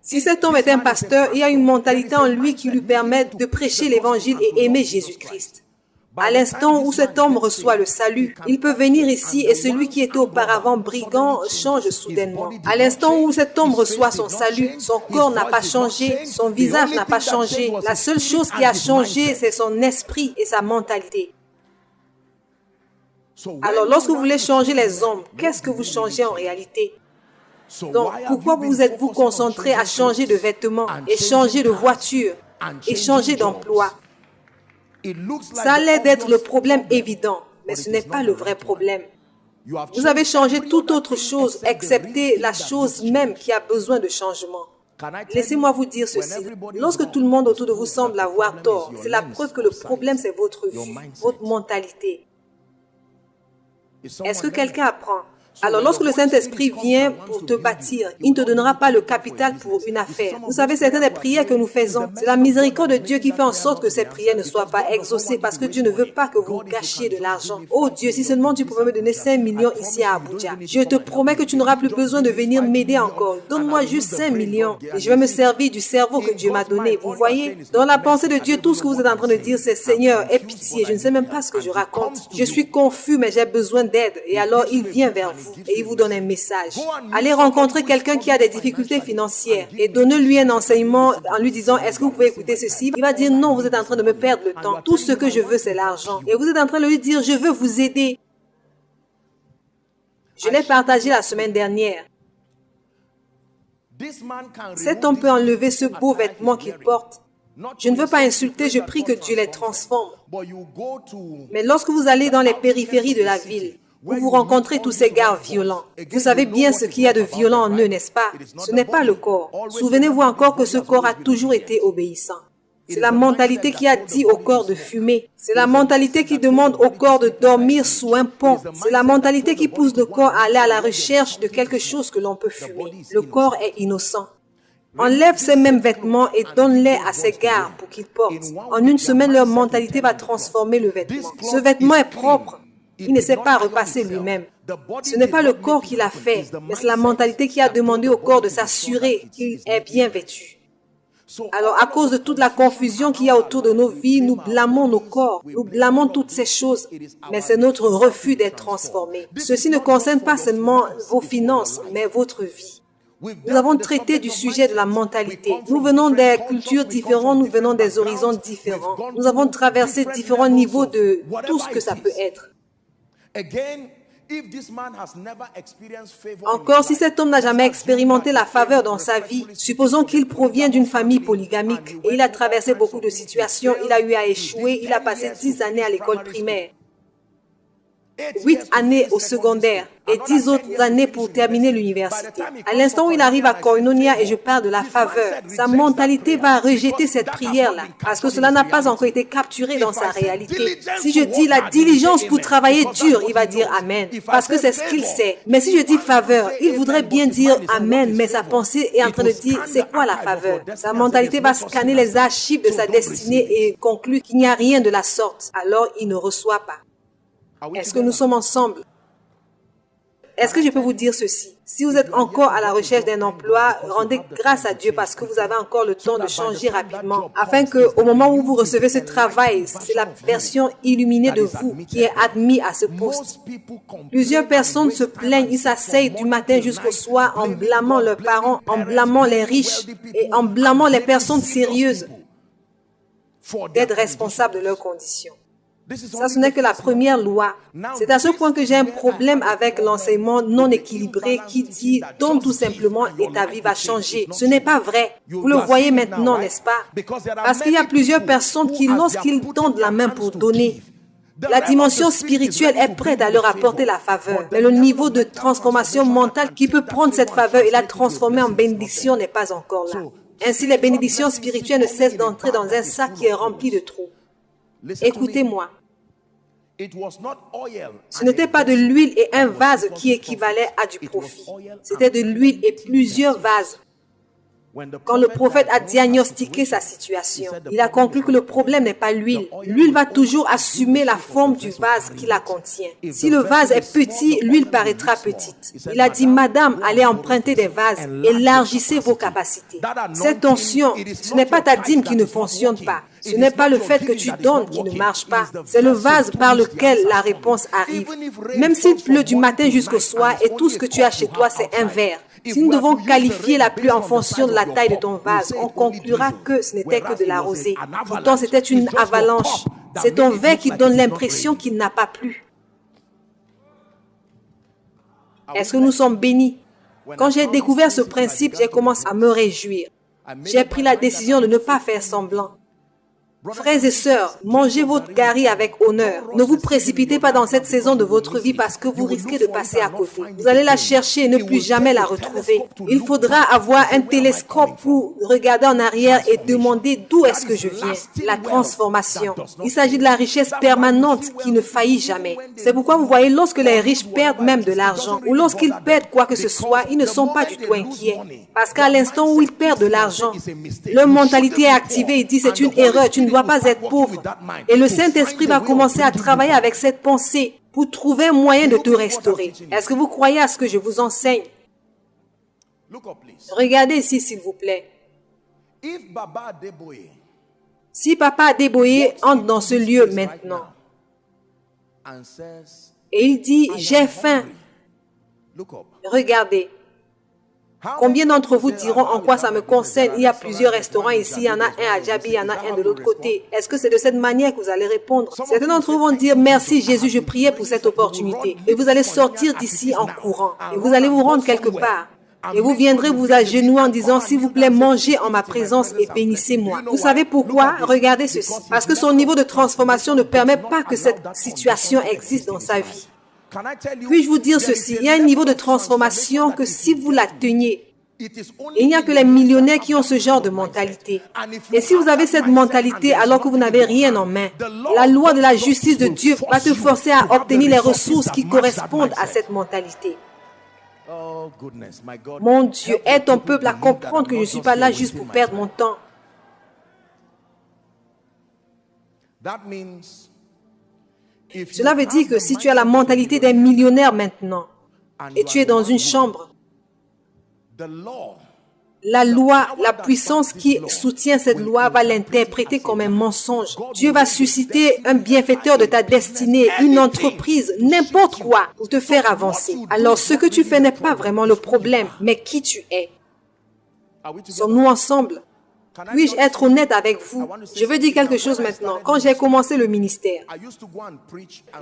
Si cet homme est un pasteur, il y a une mentalité en lui qui lui permet de prêcher l'évangile et aimer Jésus-Christ. À l'instant où cet homme reçoit le salut, il peut venir ici et celui qui était auparavant brigand change soudainement. À l'instant où cet homme reçoit son salut, son corps n'a pas changé, son visage n'a pas changé. La seule chose qui a changé, c'est son esprit et sa mentalité. Alors, lorsque vous voulez changer les hommes, qu'est-ce que vous changez en réalité? Donc, pourquoi vous êtes-vous concentré à changer de vêtements et changer de voiture et changer d'emploi? Ça a l'air d'être le problème évident, mais ce n'est pas le vrai problème. Vous avez changé toute autre chose, excepté la chose même qui a besoin de changement. Laissez-moi vous dire ceci. Lorsque tout le monde autour de vous semble avoir tort, c'est la preuve que le problème, c'est votre vie, votre mentalité. Est-ce que quelqu'un apprend? Alors, lorsque le Saint-Esprit vient pour te bâtir, il ne te donnera pas le capital pour une affaire. Vous savez, certaines des prières que nous faisons, c'est la miséricorde de Dieu qui fait en sorte que ces prières ne soient pas exaucées parce que Dieu ne veut pas que vous gâchiez de l'argent. Oh Dieu, si seulement tu pouvais me donner 5 millions ici à Abuja. Je te promets que tu n'auras plus besoin de venir m'aider encore. Donne-moi juste 5 millions et je vais me servir du cerveau que Dieu m'a donné. Vous voyez, dans la pensée de Dieu, tout ce que vous êtes en train de dire, c'est Seigneur, aie pitié. Je ne sais même pas ce que je raconte. Je suis confus, mais j'ai besoin d'aide. Et alors, il vient vers vous. Et il vous donne un message. Allez rencontrer quelqu'un qui a des difficultés financières et donnez-lui un enseignement en lui disant, est-ce que vous pouvez écouter ceci? Il va dire, non, vous êtes en train de me perdre le temps. Tout ce que je veux, c'est l'argent. Et vous êtes en train de lui dire, je veux vous aider. Je l'ai partagé la semaine dernière. Cet homme peut enlever ce beau vêtement qu'il porte. Je ne veux pas insulter, je prie que Dieu les transforme. Mais lorsque vous allez dans les périphéries de la ville, vous rencontrez tous ces gars violents. Vous savez bien ce qu'il y a de violent en eux, n'est-ce pas? Ce n'est pas le corps. Souvenez-vous encore que ce corps a toujours été obéissant. C'est la mentalité qui a dit au corps de fumer. C'est la mentalité qui demande au corps de dormir sous un pont. C'est la mentalité qui pousse le corps à aller à la recherche de quelque chose que l'on peut fumer. Le corps est innocent. Enlève ces mêmes vêtements et donne-les à ces gars pour qu'ils portent. En une semaine, leur mentalité va transformer le vêtement. Ce vêtement est propre. Il ne sait pas repasser lui-même. Ce n'est pas le corps qui l'a fait, mais c'est la mentalité qui a demandé au corps de s'assurer qu'il est bien vêtu. Alors, à cause de toute la confusion qu'il y a autour de nos vies, nous blâmons nos corps, nous blâmons toutes ces choses, mais c'est notre refus d'être transformés. Ceci ne concerne pas seulement vos finances, mais votre vie. Nous avons traité du sujet de la mentalité. Nous venons des cultures différentes, nous venons des horizons différents. Nous avons traversé différents niveaux de tout ce que ça peut être. Encore, si cet homme n'a jamais expérimenté la faveur dans sa vie, supposons qu'il provient d'une famille polygamique et il a traversé beaucoup de situations, il a eu à échouer, il a passé 10 années à l'école primaire, 8 années au secondaire et 10 autres années pour terminer l'université. À l'instant où il arrive à Koinonia et je parle de la faveur, sa mentalité va rejeter cette prière-là parce que cela n'a pas encore été capturé dans sa réalité. Si je dis la diligence pour travailler dur, il va dire Amen parce que c'est ce qu'il sait. Mais si je dis faveur, il voudrait bien dire Amen, mais sa pensée est en train de dire c'est quoi la faveur? Sa mentalité va scanner les archives de sa destinée et conclure qu'il n'y a rien de la sorte. Alors il ne reçoit pas. Est-ce que nous sommes ensemble? Est-ce que je peux vous dire ceci? Si vous êtes encore à la recherche d'un emploi, rendez grâce à Dieu parce que vous avez encore le temps de changer rapidement. Afin qu'au moment où vous recevez ce travail, c'est la version illuminée de vous qui est admise à ce poste. Plusieurs personnes se plaignent, ils s'asseyent du matin jusqu'au soir en blâmant leurs parents, en blâmant les riches et en blâmant les personnes sérieuses d'être responsables de leurs conditions. Ça, ce n'est que la première loi. C'est à ce point que j'ai un problème avec l'enseignement non équilibré qui dit « donne tout simplement et ta vie va changer ». Ce n'est pas vrai. Vous le voyez maintenant, n'est-ce pas? Parce qu'il y a plusieurs personnes qui, lorsqu'ils tendent la main pour donner, la dimension spirituelle est prête à leur apporter la faveur. Mais le niveau de transformation mentale qui peut prendre cette faveur et la transformer en bénédiction n'est pas encore là. Ainsi, les bénédictions spirituelles ne cessent d'entrer dans un sac qui est rempli de trous. Écoutez-moi. Ce n'était pas de l'huile et un vase qui équivalait à du profit. C'était de l'huile et plusieurs vases. Quand le prophète a diagnostiqué sa situation, il a conclu que le problème n'est pas l'huile. L'huile va toujours assumer la forme du vase qui la contient. Si le vase est petit, l'huile paraîtra petite. Il a dit, Madame, allez emprunter des vases, élargissez vos capacités. Cette onction, ce n'est pas ta dîme qui ne fonctionne pas. Ce n'est pas le fait que tu donnes qui ne marche pas. C'est le vase par lequel la réponse arrive. Même s'il pleut du matin jusqu'au soir et tout ce que tu as chez toi, c'est un verre. Si nous devons qualifier la pluie en fonction de la taille de ton vase, on conclura que ce n'était que de la rosée. Pourtant, c'était une avalanche. C'est ton verre qui donne l'impression qu'il n'a pas plu. Est-ce que nous sommes bénis? Quand j'ai découvert ce principe, j'ai commencé à me réjouir. J'ai pris la décision de ne pas faire semblant. Frères et sœurs, mangez votre gari avec honneur. Ne vous précipitez pas dans cette saison de votre vie parce que vous risquez de passer à côté. Vous allez la chercher et ne plus jamais la retrouver. Il faudra avoir un télescope pour regarder en arrière et demander d'où est-ce que je viens. La transformation. Il s'agit de la richesse permanente qui ne faillit jamais. C'est pourquoi vous voyez, lorsque les riches perdent même de l'argent ou lorsqu'ils perdent quoi que ce soit, ils ne sont pas du tout inquiets. Parce qu'à l'instant où ils perdent de l'argent, leur mentalité est activée et dit c'est une erreur, tu ne dois pas être pauvre. Et le Saint-Esprit va commencer à travailler avec cette pensée pour trouver un moyen de te restaurer. Est-ce que vous croyez à ce que je vous enseigne? Regardez ici, s'il vous plaît. Si Papa Adeboye entre dans ce lieu maintenant et il dit « j'ai faim », regardez. Combien d'entre vous diront en quoi ça me concerne? Il y a plusieurs restaurants ici, il y en a un à Djabi, il y en a un de l'autre côté. Est-ce que c'est de cette manière que vous allez répondre? Certains d'entre vous vont dire merci Jésus, je priais pour cette opportunité. Et vous allez sortir d'ici en courant. Et vous allez vous rendre quelque part. Et vous viendrez vous agenouiller en disant s'il vous plaît, mangez en ma présence et bénissez-moi. Vous savez pourquoi? Regardez ceci. Parce que son niveau de transformation ne permet pas que cette situation existe dans sa vie. Puis-je vous dire ceci, il y a un niveau de transformation que si vous l'atteignez, il n'y a que les millionnaires qui ont ce genre de mentalité. Et si vous avez cette mentalité alors que vous n'avez rien en main, la loi de la justice de Dieu va te forcer à obtenir les ressources qui correspondent à cette mentalité. Mon Dieu, aide ton peuple à comprendre que je ne suis pas là juste pour perdre mon temps. Cela veut dire que si tu as la mentalité d'un millionnaire maintenant et tu es dans une chambre, la loi, la puissance qui soutient cette loi va l'interpréter comme un mensonge. Dieu va susciter un bienfaiteur de ta destinée, une entreprise, n'importe quoi pour te faire avancer. Alors ce que tu fais n'est pas vraiment le problème, mais qui tu es. Sommes-nous ensemble? Puis-je être honnête avec vous? Je veux dire quelque chose maintenant. Quand j'ai commencé le ministère,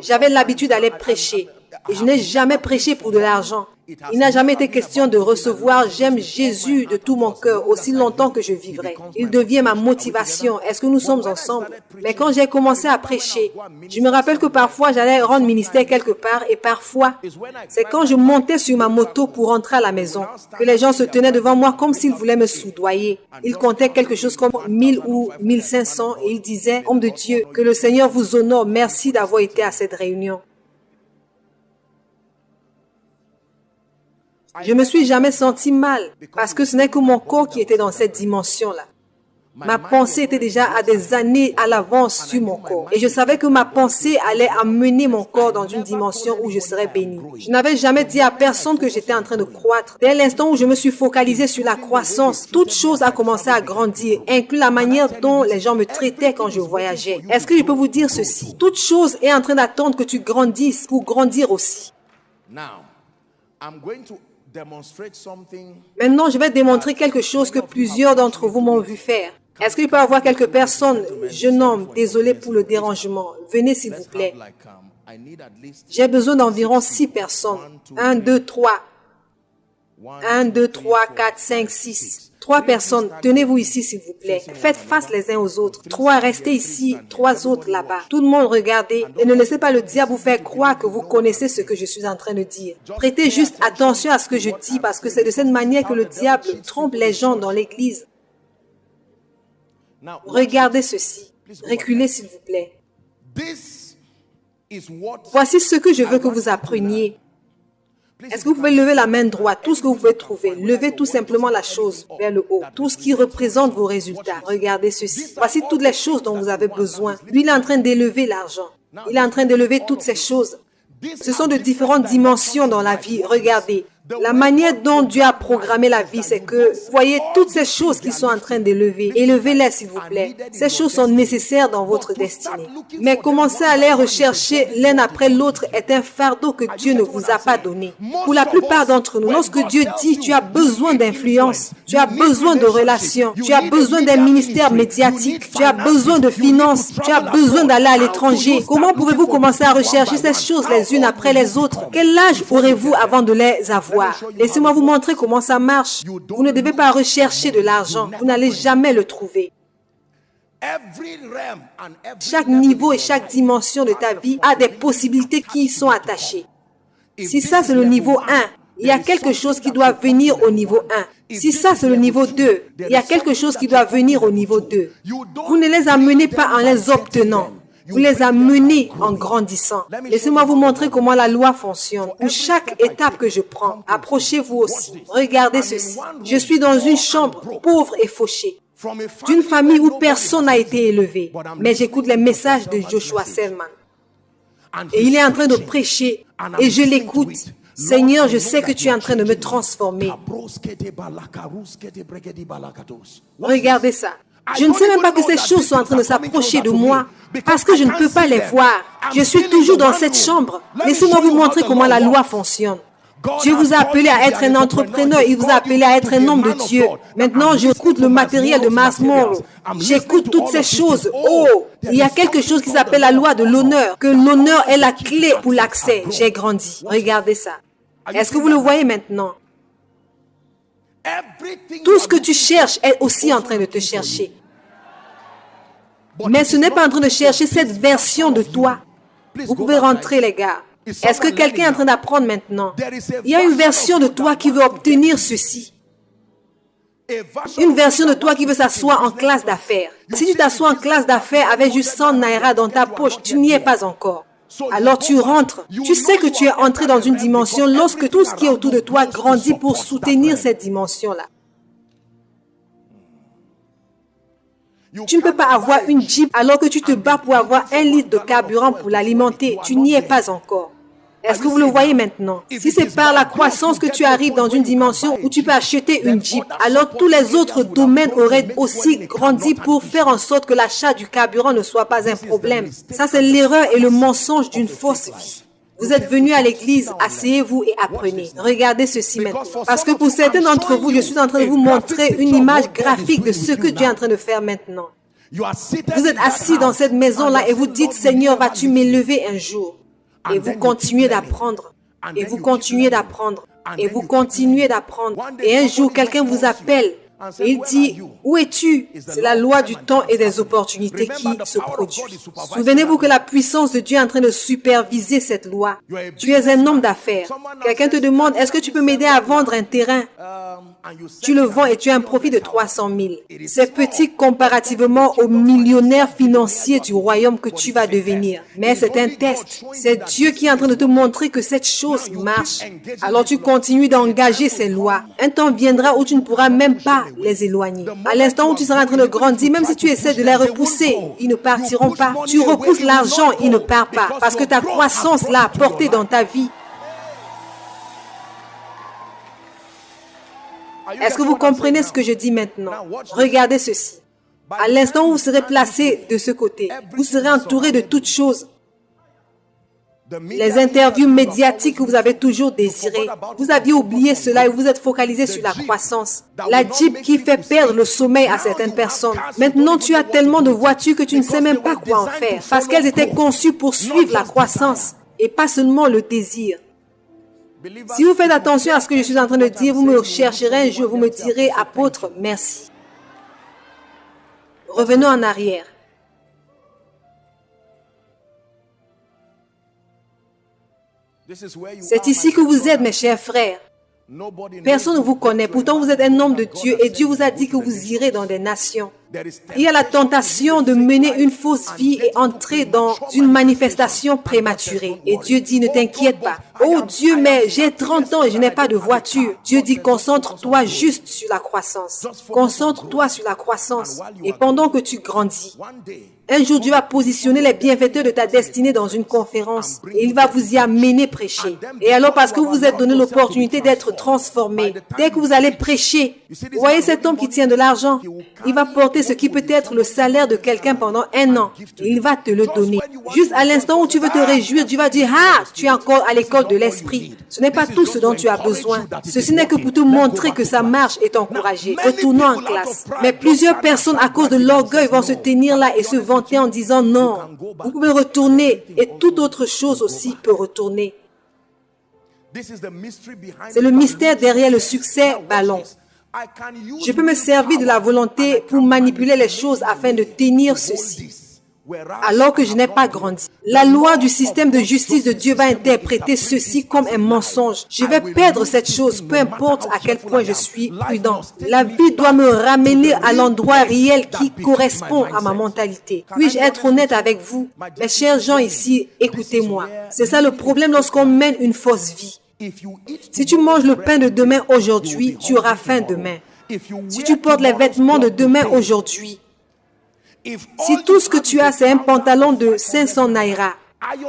j'avais l'habitude d'aller prêcher. Et je n'ai jamais prêché pour de l'argent. Il n'a jamais été question de recevoir. J'aime Jésus de tout mon cœur aussi longtemps que je vivrai. Il devient ma motivation. Est-ce que nous sommes ensemble? Mais quand j'ai commencé à prêcher, je me rappelle que parfois j'allais rendre ministère quelque part et parfois, c'est quand je montais sur ma moto pour rentrer à la maison que les gens se tenaient devant moi comme s'ils voulaient me soudoyer. Ils comptaient quelque chose comme 1000 ou 1500 et ils disaient, homme de Dieu, que le Seigneur vous honore. Merci d'avoir été à cette réunion. Je me suis jamais senti mal parce que ce n'est que mon corps qui était dans cette dimension-là. Ma pensée était déjà à des années à l'avance sur mon corps. Et je savais que ma pensée allait amener mon corps dans une dimension où je serais béni. Je n'avais jamais dit à personne que j'étais en train de croître. Dès l'instant où je me suis focalisé sur la croissance, toute chose a commencé à grandir, inclus la manière dont les gens me traitaient quand je voyageais. Est-ce que je peux vous dire ceci? Toute chose est en train d'attendre que tu grandisses pour grandir aussi. Maintenant, je vais démontrer quelque chose que plusieurs d'entre vous m'ont vu faire. Est-ce qu'il peut y avoir quelques personnes? Jeune homme, désolé pour le dérangement. Venez s'il vous plaît. J'ai besoin d'environ 6 personnes. 1, 2, 3. 1, 2, 3, 4, 5, 6. 3 personnes, tenez-vous ici s'il vous plaît. Faites face les uns aux autres. 3, restez ici. 3 autres là-bas. Tout le monde regardez et ne laissez pas le diable vous faire croire que vous connaissez ce que je suis en train de dire. Prêtez juste attention à ce que je dis parce que c'est de cette manière que le diable trompe les gens dans l'église. Regardez ceci. Reculez s'il vous plaît. Voici ce que je veux que vous appreniez. Est-ce que vous pouvez lever la main droite, tout ce que vous pouvez trouver? Levez tout simplement la chose vers le haut. Tout ce qui représente vos résultats. Regardez ceci. Voici toutes les choses dont vous avez besoin. Lui, il est en train d'élever l'argent. Il est en train d'élever toutes ces choses. Ce sont de différentes dimensions dans la vie. Regardez. La manière dont Dieu a programmé la vie, c'est que, vous voyez, toutes ces choses qui sont en train d'élever, élevez-les s'il vous plaît. Ces choses sont nécessaires dans votre destinée. Mais commencer à les rechercher l'un après l'autre est un fardeau que Dieu ne vous a pas donné. Pour la plupart d'entre nous, lorsque Dieu dit tu as besoin d'influence, tu as besoin de relations, tu as besoin d'un ministère médiatique, tu as besoin de finances, tu as besoin d'aller à l'étranger, comment pouvez-vous commencer à rechercher ces choses les unes après les autres? Quel âge aurez-vous avant de les avoir? Laissez-moi vous montrer comment ça marche. Vous ne devez pas rechercher de l'argent. Vous n'allez jamais le trouver. Chaque niveau et chaque dimension de ta vie a des possibilités qui y sont attachées. Si ça c'est le niveau 1, il y a quelque chose qui doit venir au niveau 1. Si ça c'est le niveau 2, il y a quelque chose qui doit venir au niveau 2. Vous ne les amenez pas en les obtenant. Vous les amenez en grandissant. Laissez-moi vous montrer comment la loi fonctionne. Pour chaque étape que je prends, approchez-vous aussi. Regardez ceci. Je suis dans une chambre pauvre et fauchée, d'une famille où personne n'a été élevé. Mais j'écoute les messages de Joshua Selman. Et il est en train de prêcher. Et je l'écoute. Seigneur, je sais que tu es en train de me transformer. Regardez ça. Je ne sais même pas que ces choses sont en train de s'approcher de moi parce que je ne peux pas les voir. Je suis toujours dans cette chambre. Laissez-moi vous montrer comment la loi fonctionne. Dieu vous a appelé à être un entrepreneur. Il vous a appelé à être un homme de Dieu. Maintenant, j'écoute le matériel de Mars Monroe. J'écoute toutes ces choses. Oh, il y a quelque chose qui s'appelle la loi de l'honneur. Que l'honneur est la clé pour l'accès. J'ai grandi. Regardez ça. Est-ce que vous le voyez maintenant? Tout ce que tu cherches est aussi en train de te chercher. Mais ce n'est pas en train de chercher cette version de toi. Vous pouvez rentrer, les gars. Est-ce que quelqu'un est en train d'apprendre maintenant? Il y a une version de toi qui veut obtenir ceci. Une version de toi qui veut s'asseoir en classe d'affaires. Si tu t'assois en classe d'affaires avec juste 100 naira dans ta poche, tu n'y es pas encore. Alors tu rentres. Tu sais que tu es entré dans une dimension lorsque tout ce qui est autour de toi grandit pour soutenir cette dimension-là. Tu ne peux pas avoir une Jeep alors que tu te bats pour avoir 1 litre de carburant pour l'alimenter. Tu n'y es pas encore. Est-ce que vous le voyez maintenant? Si c'est par la croissance que tu arrives dans une dimension où tu peux acheter une Jeep, alors tous les autres domaines auraient aussi grandi pour faire en sorte que l'achat du carburant ne soit pas un problème. Ça, c'est l'erreur et le mensonge d'une fausse vie. Vous êtes venus à l'église, asseyez-vous et apprenez. Regardez ceci maintenant. Parce que pour certains d'entre vous, je suis en train de vous montrer une image graphique de ce que Dieu est en train de faire maintenant. Vous êtes assis dans cette maison-là et vous dites, Seigneur, vas-tu m'élever un jour? Et vous continuez d'apprendre. Et vous continuez d'apprendre. Et vous continuez d'apprendre. Et un jour, quelqu'un vous appelle. Et il dit, où es-tu? C'est la loi du temps et des opportunités qui se produisent. Souvenez-vous que la puissance de Dieu est en train de superviser cette loi. Tu es un homme d'affaires. Quelqu'un te demande, est-ce que tu peux m'aider à vendre un terrain? Tu le vends et tu as un profit de 300 000. C'est petit comparativement au millionnaire financier du royaume que tu vas devenir. Mais c'est un test. C'est Dieu qui est en train de te montrer que cette chose marche. Alors tu continues d'engager ces lois. Un temps viendra où tu ne pourras même pas les éloigner. À l'instant où tu seras en train de grandir, même si tu essaies de les repousser, ils ne partiront pas. Tu repousses l'argent, il ne part pas. Parce que ta croissance l'a apporté dans ta vie. Est-ce que vous comprenez ce que je dis maintenant? Regardez ceci. À l'instant où vous serez placé de ce côté, vous serez entouré de toutes choses. Les interviews médiatiques que vous avez toujours désirées. Vous aviez oublié cela et vous êtes focalisé sur la croissance. La Jeep qui fait perdre le sommeil à certaines personnes. Maintenant, tu as tellement de voitures que tu ne sais même pas quoi en faire. Parce qu'elles étaient conçues pour suivre la croissance et pas seulement le désir. Si vous faites attention à ce que je suis en train de dire, vous me chercherez un jour, vous me direz, apôtre, merci. Revenons en arrière. C'est ici que vous êtes, mes chers frères. Personne ne vous connaît. Pourtant, vous êtes un homme de Dieu et Dieu vous a dit que vous irez dans des nations. Il y a la tentation de mener une fausse vie et entrer dans une manifestation prématurée. Et Dieu dit, ne t'inquiète pas. Oh Dieu, mais j'ai 30 ans et je n'ai pas de voiture. Dieu dit, concentre-toi juste sur la croissance. Concentre-toi sur la croissance. Et pendant que tu grandis, un jour, Dieu va positionner les bienfaiteurs de ta destinée dans une conférence et il va vous y amener prêcher. Et alors, parce que vous vous êtes donné l'opportunité d'être transformé, dès que vous allez prêcher, vous voyez cet homme qui tient de l'argent, il va porter ce qui peut être le salaire de quelqu'un pendant 1 an. Et il va te le donner. Juste à l'instant où tu veux te réjouir, tu vas dire, ah, tu es encore à l'école de l'esprit. Ce n'est pas tout ce dont tu as besoin. Ceci n'est que pour te montrer que ça marche et t'encourager. Retournons en classe. Mais plusieurs personnes, à cause de l'orgueil, vont se tenir là et se vanter en disant non, vous pouvez retourner et toute autre chose aussi peut retourner. C'est le mystère derrière le succès ballon. Je peux me servir de la volonté pour manipuler les choses afin de tenir ceci, alors que je n'ai pas grandi. La loi du système de justice de Dieu va interpréter ceci comme un mensonge. Je vais perdre cette chose, peu importe à quel point je suis prudent. La vie doit me ramener à l'endroit réel qui correspond à ma mentalité. Puis-je être honnête avec vous? Mes chers gens ici, écoutez-moi. C'est ça le problème lorsqu'on mène une fausse vie. Si tu manges le pain de demain aujourd'hui, tu auras faim demain. Si tu portes les vêtements de demain aujourd'hui, si tout ce que tu as, c'est un pantalon de 500 naira,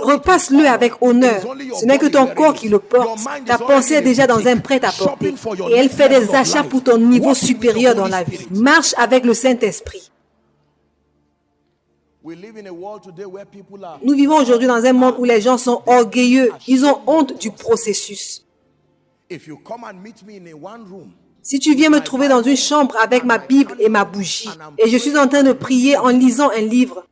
repasse-le avec honneur. Ce n'est que ton corps qui le porte. Ta pensée est déjà dans un prêt-à-porter. Et elle fait des achats pour ton niveau supérieur dans la vie. Marche avec le Saint-Esprit. Nous vivons aujourd'hui dans un monde où les gens sont orgueilleux. Ils ont honte du processus. Si tu viens me trouver dans une chambre avec ma Bible et ma bougie, et je suis en train de prier en lisant un livre,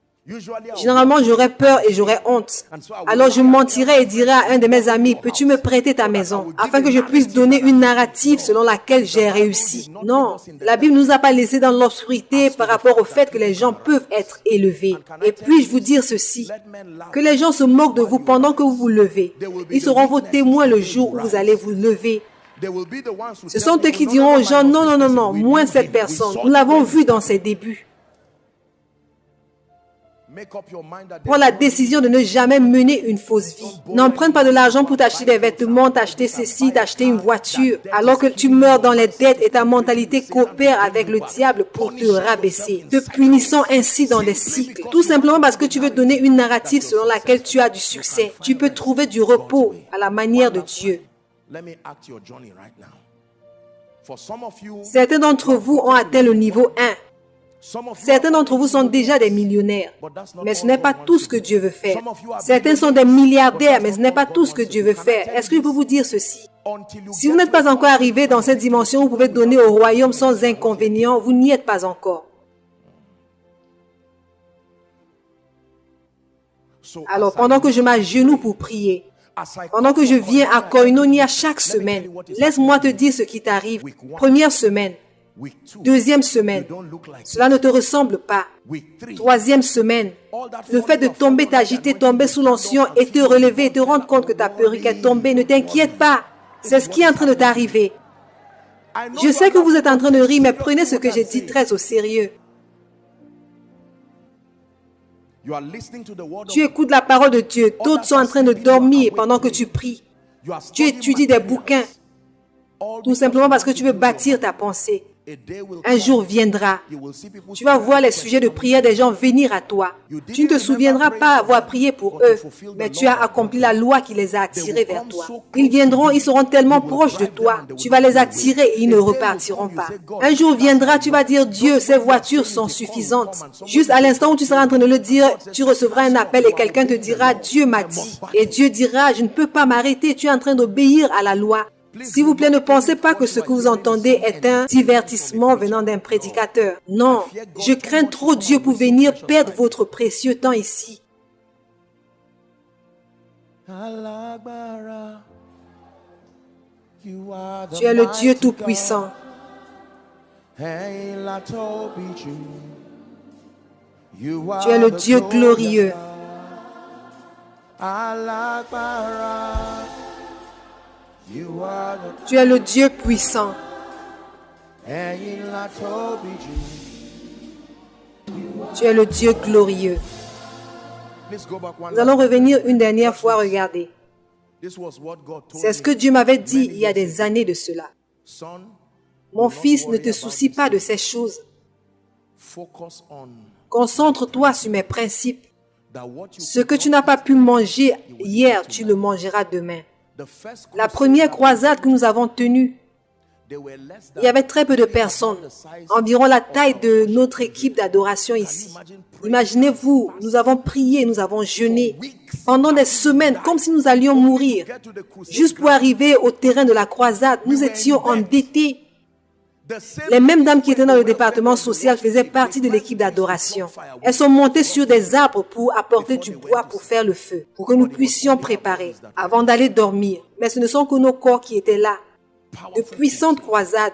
généralement j'aurais peur et j'aurais honte. Alors je mentirais et dirais à un de mes amis, peux-tu me prêter ta maison, afin que je puisse donner une narrative selon laquelle j'ai réussi. Non, la Bible ne nous a pas laissés dans l'obscurité par rapport au fait que les gens peuvent être élevés. Et puis-je vous dire ceci, que les gens se moquent de vous pendant que vous vous levez. Ils seront vos témoins le jour où vous allez vous lever. Ce sont eux qui diront aux gens, non, non, non, non, moins cette personne. Nous l'avons vu dans ses débuts. Prends la décision de ne jamais mener une fausse vie. N'emprunte pas de l'argent pour t'acheter des vêtements, t'acheter ceci, t'acheter une voiture, alors que tu meurs dans les dettes et ta mentalité coopère avec le diable pour te rabaisser, te punissant ainsi dans des cycles. Tout simplement parce que tu veux donner une narrative selon laquelle tu as du succès. Tu peux trouver du repos à la manière de Dieu. Certains d'entre vous ont atteint le niveau 1. Certains d'entre vous sont déjà des millionnaires, mais ce n'est pas tout ce que Dieu veut faire. Certains sont des milliardaires, mais ce n'est pas tout ce que Dieu veut faire. Est-ce que je peux vous dire ceci? Si vous n'êtes pas encore arrivé dans cette dimension où vous pouvez donner au royaume sans inconvénient, vous n'y êtes pas encore. Alors, pendant que je m'agenouille pour prier, pendant que je viens à Koinonia chaque semaine, laisse-moi te dire ce qui t'arrive. Première semaine, deuxième semaine, cela ne te ressemble pas. Troisième semaine, le fait de tomber, t'agiter, tomber sous l'onction et te relever et te rendre compte que ta perruque est tombée, ne t'inquiète pas. C'est ce qui est en train de t'arriver. Je sais que vous êtes en train de rire, mais prenez ce que j'ai dit très au sérieux. Tu écoutes la parole de Dieu. D'autres sont en train de dormir pendant que tu pries. Tu étudies des bouquins. Tout simplement parce que tu veux bâtir ta pensée. Un jour viendra. Tu vas voir les sujets de prière des gens venir à toi. Tu ne te souviendras pas avoir prié pour eux, mais tu as accompli la loi qui les a attirés vers toi. Ils viendront, ils seront tellement proches de toi. Tu vas les attirer et ils ne repartiront pas. Un jour viendra, tu vas dire, Dieu, ces voitures sont suffisantes. Juste à l'instant où tu seras en train de le dire, tu recevras un appel et quelqu'un te dira, Dieu m'a dit. Et Dieu dira, je ne peux pas m'arrêter, tu es en train d'obéir à la loi. S'il vous plaît, ne pensez pas que ce que vous entendez est un divertissement venant d'un prédicateur. Non, je crains trop Dieu pour venir perdre votre précieux temps ici. Tu es le Dieu Tout-Puissant. Tu es le Dieu glorieux. Tu es le Dieu puissant. Tu es le Dieu glorieux. Nous allons revenir une dernière fois regarder. C'est ce que Dieu m'avait dit il y a des années de cela. Mon fils, ne te soucie pas de ces choses. Concentre-toi sur mes principes. Ce que tu n'as pas pu manger hier, tu le mangeras demain. La première croisade que nous avons tenue, il y avait très peu de personnes, environ la taille de notre équipe d'adoration ici. Imaginez-vous, nous avons prié, nous avons jeûné pendant des semaines, comme si nous allions mourir. Juste pour arriver au terrain de la croisade, nous étions endettés. Les mêmes dames qui étaient dans le département social faisaient partie de l'équipe d'adoration. Elles sont montées sur des arbres pour apporter du bois pour faire le feu, pour que nous puissions préparer avant d'aller dormir. Mais ce ne sont que nos corps qui étaient là. De puissantes croisades.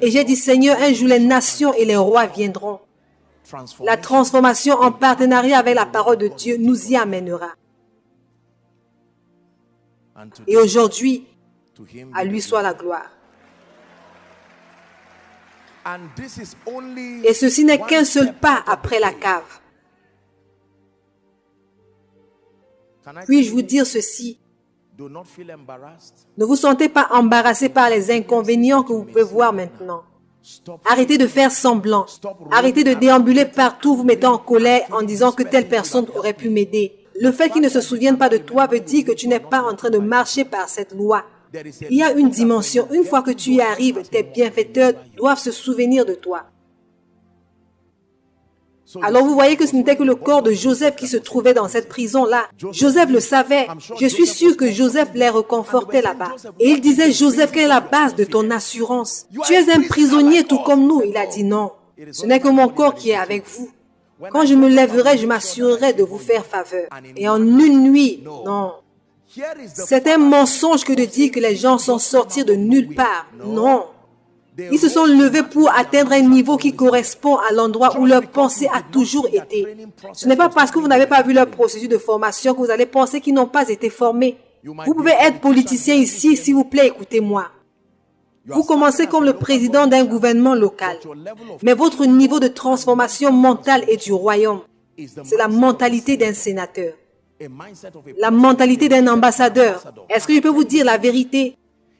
Et j'ai dit, Seigneur, un jour les nations et les rois viendront. La transformation en partenariat avec la parole de Dieu nous y amènera. Et aujourd'hui, à lui soit la gloire. Et ceci n'est qu'un seul pas après la cave. Puis-je vous dire ceci? Ne vous sentez pas embarrassé par les inconvénients que vous pouvez voir maintenant. Arrêtez de faire semblant. Arrêtez de déambuler partout, vous mettant en colère en disant que telle personne aurait pu m'aider. Le fait qu'ils ne se souviennent pas de toi veut dire que tu n'es pas en train de marcher par cette loi. Il y a une dimension. Une fois que tu y arrives, tes bienfaiteurs doivent se souvenir de toi. Alors vous voyez que ce n'était que le corps de Joseph qui se trouvait dans cette prison-là. Joseph le savait. Je suis sûr que Joseph les reconfortait là-bas. Et il disait, Joseph, quelle est la base de ton assurance? Tu es un prisonnier tout comme nous. Il a dit non. Ce n'est que mon corps qui est avec vous. Quand je me lèverai, je m'assurerai de vous faire faveur. Et en une nuit, non. C'est un mensonge que de dire que les gens sont sortis de nulle part. Non. Ils se sont levés pour atteindre un niveau qui correspond à l'endroit où leur pensée a toujours été. Ce n'est pas parce que vous n'avez pas vu leur processus de formation que vous allez penser qu'ils n'ont pas été formés. Vous pouvez être politicien ici, s'il vous plaît, écoutez-moi. Vous commencez comme le président d'un gouvernement local. Mais votre niveau de transformation mentale est du royaume. C'est la mentalité d'un sénateur. La mentalité d'un ambassadeur. Est-ce que je peux vous dire la vérité?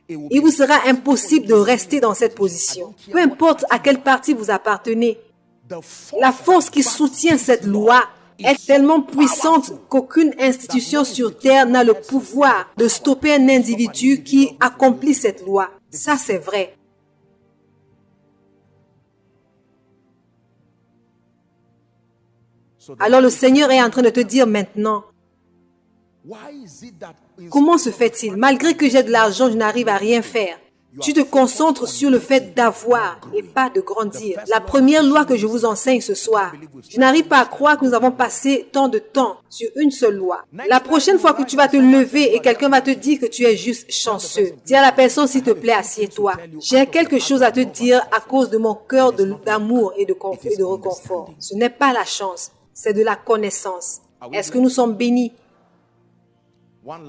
Il vous sera impossible de rester dans cette position. Peu importe à quel parti vous appartenez. La force qui soutient cette loi est tellement puissante qu'aucune institution sur terre n'a le pouvoir de stopper un individu qui accomplit cette loi. Ça, c'est vrai. Alors le Seigneur est en train de te dire maintenant, comment se fait-il? Malgré que j'ai de l'argent, je n'arrive à rien faire. Tu te concentres sur le fait d'avoir et pas de grandir. La première loi que je vous enseigne ce soir, je n'arrive pas à croire que nous avons passé tant de temps sur une seule loi. La prochaine fois que tu vas te lever et quelqu'un va te dire que tu es juste chanceux, dis à la personne, s'il te plaît, assieds-toi. J'ai quelque chose à te dire à cause de mon cœur d'amour et de réconfort. Ce n'est pas la chance, c'est de la connaissance. Est-ce que nous sommes bénis?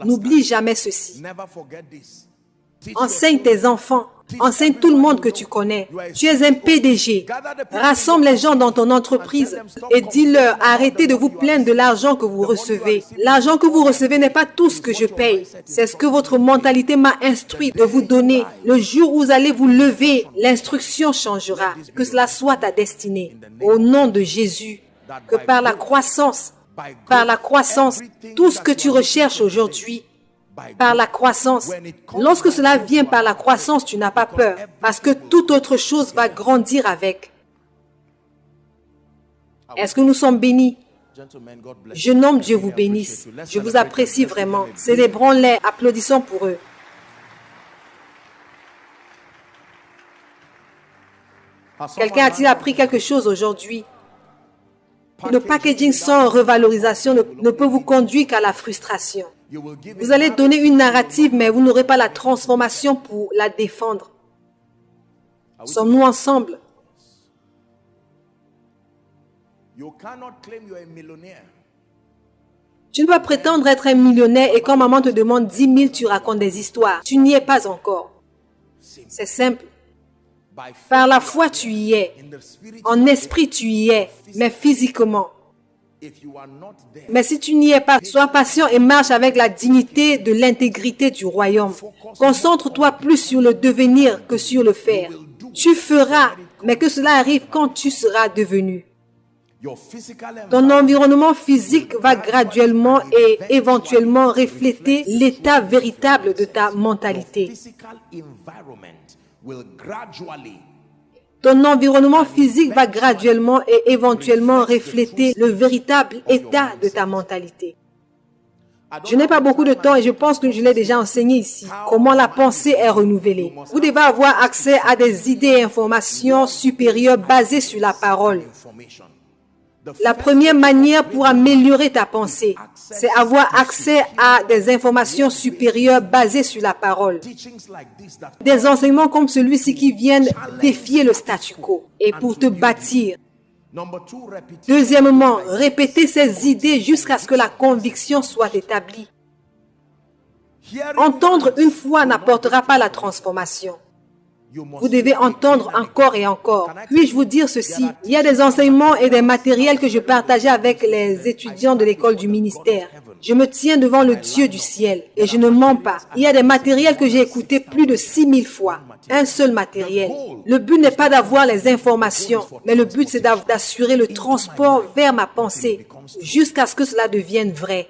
N'oublie jamais ceci. Enseigne tes enfants. Enseigne tout le monde que tu connais. Tu es un PDG. Rassemble les gens dans ton entreprise et dis-leur, arrêtez de vous plaindre de l'argent que vous recevez. L'argent que vous recevez n'est pas tout ce que je paye. C'est ce que votre mentalité m'a instruit de vous donner. Le jour où vous allez vous lever, l'instruction changera. Que cela soit ta destinée. Au nom de Jésus, que par la croissance, tout ce que tu recherches aujourd'hui, par la croissance. Lorsque cela vient par la croissance, tu n'as pas peur, parce que toute autre chose va grandir avec. Est-ce que nous sommes bénis? Jeune homme, Dieu vous bénisse. Je vous apprécie vraiment. Célébrons-les, applaudissons pour eux. Quelqu'un a-t-il appris quelque chose aujourd'hui? Le packaging sans revalorisation ne peut vous conduire qu'à la frustration. Vous allez donner une narrative, mais vous n'aurez pas la transformation pour la défendre. Sommes-nous ensemble? Tu ne peux pas prétendre être un millionnaire et quand maman te demande 10 000, tu racontes des histoires. Tu n'y es pas encore. C'est simple. Par la foi, tu y es. En esprit, tu y es, mais physiquement. Mais si tu n'y es pas, sois patient et marche avec la dignité de l'intégrité du royaume. Concentre-toi plus sur le devenir que sur le faire. Tu feras, mais que cela arrive quand tu seras devenu. Ton environnement physique va graduellement et éventuellement refléter l'état véritable de ta mentalité. Ton environnement physique va graduellement et éventuellement refléter le véritable état de ta mentalité. Je n'ai pas beaucoup de temps et je pense que je l'ai déjà enseigné ici. Comment la pensée est renouvelée. Vous devez avoir accès à des idées et informations supérieures basées sur la parole. La première manière pour améliorer ta pensée, c'est avoir accès à des informations supérieures basées sur la parole. Des enseignements comme celui-ci qui viennent défier le statu quo et pour te bâtir. Deuxièmement, répéter ces idées jusqu'à ce que la conviction soit établie. Entendre une fois n'apportera pas la transformation. Vous devez entendre encore et encore. Puis-je vous dire ceci? Il y a des enseignements et des matériels que je partageais avec les étudiants de l'école du ministère. Je me tiens devant le Dieu du ciel et je ne mens pas. Il y a des matériels que j'ai écoutés plus de 6000 fois. Un seul matériel. Le but n'est pas d'avoir les informations, mais le but c'est d'assurer le transport vers ma pensée jusqu'à ce que cela devienne vrai.